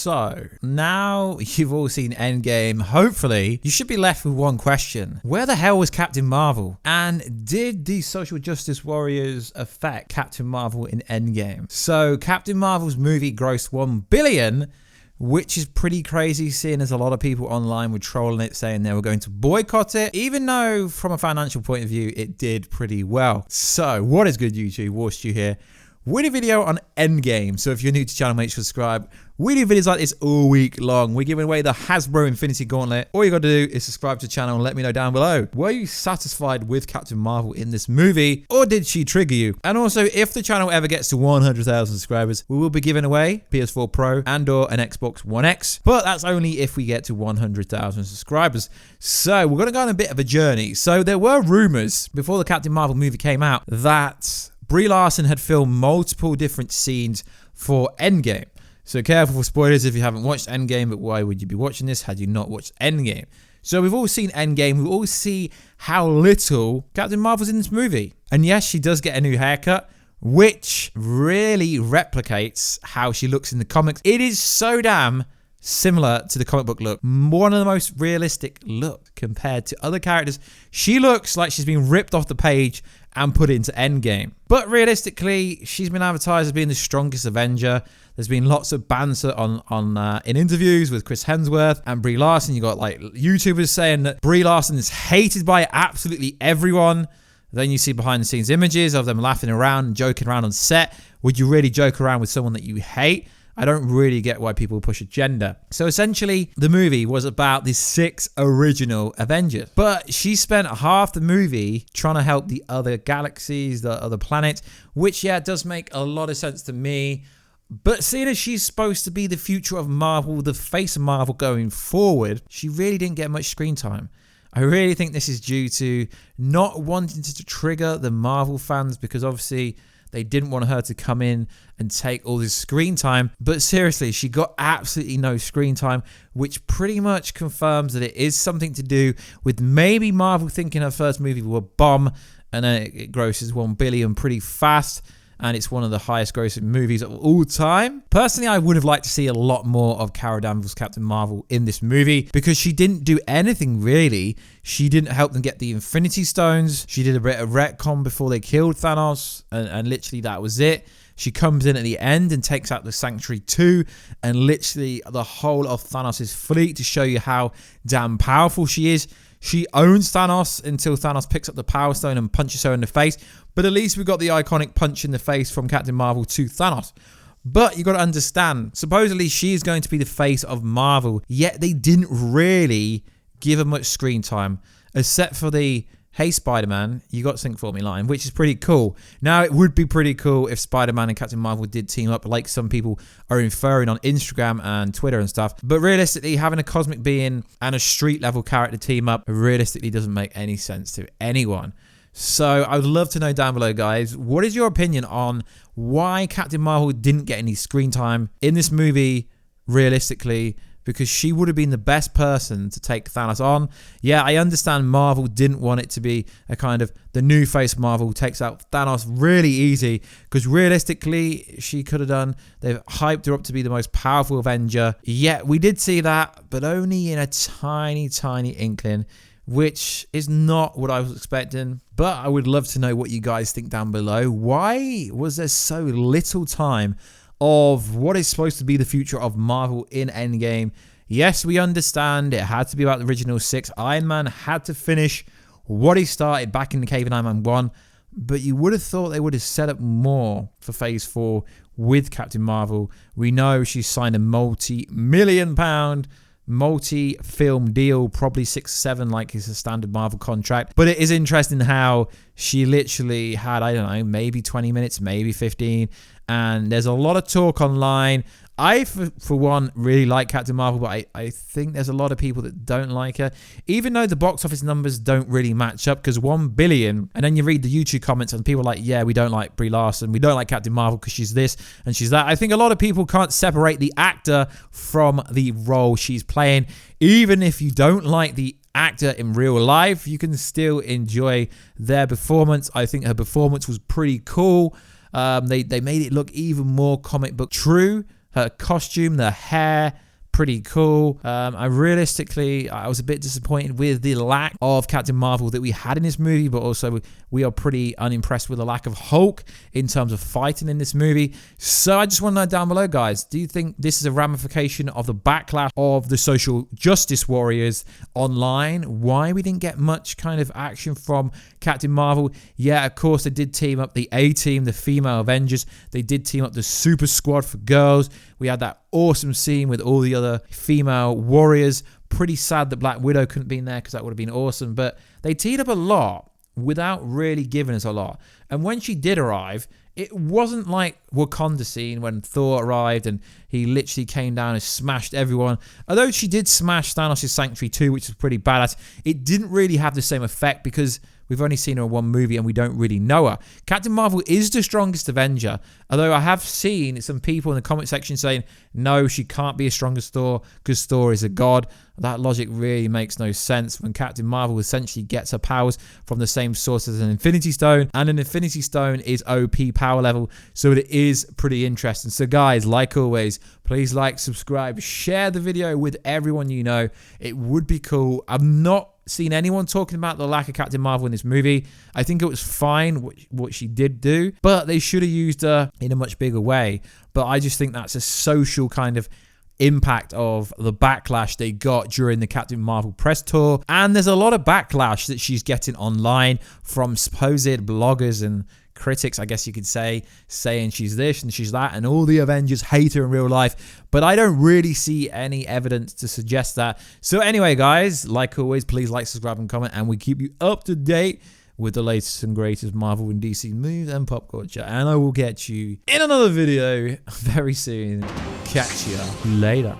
So, now you've all seen Endgame, hopefully, you should be left with one question. Where the hell was Captain Marvel? And did the social justice warriors affect Captain Marvel in Endgame? So, Captain Marvel's movie grossed $1 billion, which is pretty crazy, seeing as a lot of people online were trolling it, saying they were going to boycott it, even though from a financial point of view, it did pretty well. So, what is good, YouTube? Warstu here with a video on Endgame. So if you're new to the channel, make sure to subscribe. We do videos like this all week long. We're giving away the Hasbro Infinity Gauntlet. All you got to do is subscribe to the channel and let me know down below. Were you satisfied with Captain Marvel in this movie, or did she trigger you? And also, if the channel ever gets to 100,000 subscribers, we will be giving away PS4 Pro and or an Xbox One X. But that's only if we get to 100,000 subscribers. So we're going to go on a bit of a journey. So there were rumors before the Captain Marvel movie came out that Brie Larson had filmed multiple different scenes for Endgame. So careful for spoilers if you haven't watched Endgame, but why would you be watching this had you not watched Endgame? So we've all seen Endgame, we all see how little Captain Marvel's in this movie. And yes, she does get a new haircut, which really replicates how she looks in the comics. It is so damn similar to the comic book look. One of the most realistic look compared to other characters. She looks like she's been ripped off the page and put into Endgame. But realistically, she's been advertised as being the strongest Avenger. There's been lots of banter in interviews with Chris Hemsworth and Brie Larson. You got like YouTubers saying that Brie Larson is hated by absolutely everyone. Then you see behind the scenes images of them laughing around and joking around on set. Would you really joke around with someone that you hate? I don't really get why people push agenda. So essentially, the movie was about the 6 original Avengers. But she spent half the movie trying to help the other galaxies, the other planets, which, yeah, does make a lot of sense to me. But seeing as she's supposed to be the future of Marvel, the face of Marvel going forward, she really didn't get much screen time. I really think this is due to not wanting to trigger the Marvel fans, because obviously they didn't want her to come in and take all this screen time. But seriously, she got absolutely no screen time, which pretty much confirms that it is something to do with maybe Marvel thinking her first movie will bomb, and then it grosses $1 billion pretty fast. And it's one of the highest grossing movies of all time. Personally, I would have liked to see a lot more of Cara Danvers' Captain Marvel in this movie, because she didn't do anything really. She didn't help them get the Infinity Stones. She did a bit of retcon before they killed Thanos, and literally that was it. She comes in at the end and takes out the Sanctuary 2 and literally the whole of Thanos' fleet to show you how damn powerful she is. She owns Thanos until Thanos picks up the Power Stone and punches her in the face. But at least we got the iconic punch in the face from Captain Marvel to Thanos. But you got to understand, supposedly she is going to be the face of Marvel, yet they didn't really give her much screen time, except for the "Hey Spider-Man, you got something for me" line, which is pretty cool. Now, it would be pretty cool if Spider-Man and Captain Marvel did team up, like some people are inferring on Instagram and Twitter and stuff. But realistically, having a cosmic being and a street level character team up realistically doesn't make any sense to anyone. So I would love to know down below, guys, what is your opinion on why Captain Marvel didn't get any screen time in this movie realistically? Because she would have been the best person to take Thanos on. Yeah, I understand Marvel didn't want it to be a kind of the new face of Marvel takes out Thanos really easy, because realistically, she could have done. They've hyped her up to be the most powerful Avenger. Yet we did see that, but only in a tiny, tiny inkling, which is not what I was expecting. But I would love to know what you guys think down below. Why was there so little time of what is supposed to be the future of Marvel in Endgame? Yes, we understand it had to be about the original 6. Iron Man had to finish what he started back in the Cave in Iron Man 1. But you would have thought they would have set up more for Phase 4 with Captain Marvel. We know she's signed a multi-million-pound multi-film deal, probably 6 or 7 like is a standard Marvel contract. But it is interesting how she literally had, I don't know, maybe 20 minutes, maybe 15, and there's a lot of talk online. I, for one, really like Captain Marvel, but I think there's a lot of people that don't like her, even though the box office numbers don't really match up, because 1 billion, and then you read the YouTube comments and people are like, yeah, we don't like Brie Larson, we don't like Captain Marvel because she's this and she's that. I think a lot of people can't separate the actor from the role she's playing. Even if you don't like the actor in real life, you can still enjoy their performance. I think her performance was pretty cool. They made it look even more comic book true. Her costume, the hair, pretty cool. I was a bit disappointed with the lack of Captain Marvel that we had in this movie, but also we are pretty unimpressed with the lack of Hulk in terms of fighting in this movie. So I just want to know down below, guys, do you think this is a ramification of the backlash of the social justice warriors online? Why we didn't get much kind of action from Captain Marvel? Yeah, of course, they did team up the A-Team, the female Avengers. They did team up the Super Squad for girls. We had that awesome scene with all the other female warriors. Pretty sad that Black Widow couldn't be in there because that would have been awesome. But they teamed up a lot without really giving us a lot. And when she did arrive, it wasn't like Wakanda scene when Thor arrived and he literally came down and smashed everyone. Although she did smash Thanos' Sanctuary too, which is pretty badass, it didn't really have the same effect because we've only seen her in one movie and we don't really know her. Captain Marvel is the strongest Avenger, although I have seen some people in the comment section saying, no, she can't be as strong as Thor because Thor is a god. That logic really makes no sense when Captain Marvel essentially gets her powers from the same source as an Infinity Stone, and an Infinity Stone is OP power level, so it is pretty interesting. So guys, like always, please like, subscribe, share the video with everyone you know. It would be cool. I'm not seen anyone talking about the lack of Captain Marvel in this movie. I think it was fine what she did do, but they should have used her in a much bigger way. But I just think that's a social kind of impact of the backlash they got during the Captain Marvel press tour. And there's a lot of backlash that she's getting online from supposed bloggers and critics, I guess you could say, saying she's this and she's that, and all the Avengers hate her in real life. But I don't really see any evidence to suggest that. So anyway, guys, like always, please like, subscribe, and comment, and we keep you up to date with the latest and greatest Marvel and DC news and pop culture. And I will get you in another video very soon. Catch ya later.